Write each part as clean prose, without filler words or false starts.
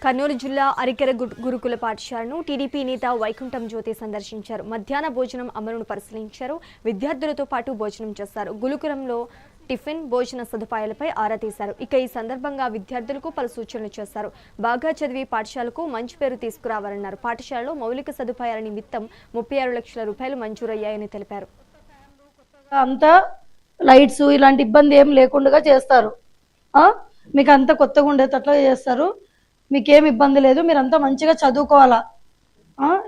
కర్నూలు జిల్లా అరికెర గురుకుల పాఠశాలను టీడీపీ నేత వైకుంఠం జ్యోతి సందర్శించారు. మధ్యాహ్న భోజనం అమలును పరిశీలించారు. విద్యార్థులతో పాటు భోజనం చేశారు. గురుకులంలో టిఫిన్ భోజన సదుపాయాలపై ఆరా తీశారు. ఇక ఈ సందర్భంగా విద్యార్థులకు పలు సూచనలు చేశారు. బాగా చదివి పాఠశాలకు మంచి పేరు తీసుకురావాలన్నారు. పాఠశాలలో మౌలిక సదుపాయాల నిమిత్తం 36 లక్షల రూపాయలు మంజూరయ్యాయని తెలిపారు. అంతా లైట్స్ ఇలాంటి ఇబ్బంది ఏం లేకుండా చేస్తారు. మీకు అంతా కొత్తగా ఉండేటట్లు చేస్తారు. మీకేం ఇబ్బంది లేదు. మీరంతా మంచిగా చదువుకోవాలా.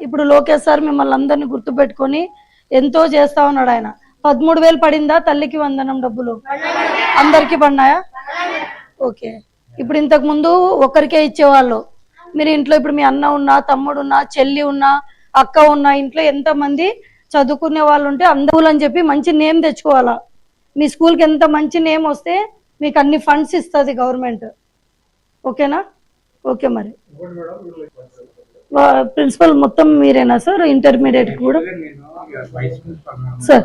ఇప్పుడు లోకేష్ సార్ మిమ్మల్ని అందరినీ గుర్తుపెట్టుకొని ఎంతో చేస్తా ఉన్నాడు. ఆయన 13,000 పడిందా తల్లికి వందనం డబ్బులు? అందరికీ పడినాయా? ఓకే. ఇప్పుడు ఇంతకు ముందు ఒక్కరికే ఇచ్చేవాళ్ళు. మీరు ఇంట్లో ఇప్పుడు మీ అన్న ఉన్నా, తమ్ముడు ఉన్నా, చెల్లి ఉన్నా, అక్క ఉన్నా, ఇంట్లో ఎంతమంది చదువుకునే వాళ్ళు ఉంటే అందరూ అని చెప్పి మంచి నేమ్ తెచ్చుకోవాలా. మీ స్కూల్కి ఎంత మంచి నేమ్ వస్తే మీకు అన్ని ఫండ్స్ ఇస్తుంది గవర్నమెంట్. ఓకేనా? ఓకే. మరి ప్రిన్సిపల్ మొత్తం మీరేనా సార్? ఇంటర్మీడియట్ కూడా సార్?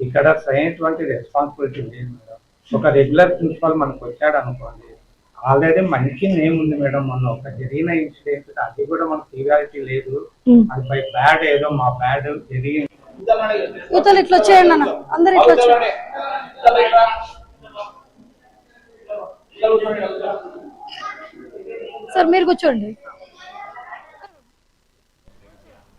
ఇక్కడ సరైనటువంటి రెస్పాన్సిబిలిటీ లేదు మేడం. ఒక రెగ్యులర్ ప్రిన్సిపల్ మనకు వచ్చాడు అనుకోండి, ఆల్రెడీ మంచి నేమ్ ఉంది మేడం. మొన్న ఒక జరిగిన ఇన్సిడెంట్ అది కూడా మనకు క్లియారిటీ లేదు. అది బై బ్యాడ్ ఏదో మా బ్యాడ్ జరిగింది. ఇట్లా వచ్చేయండి అన్న, అందరు ఇట్లా వచ్చేయండి సార్. మీరు కూర్చోండి.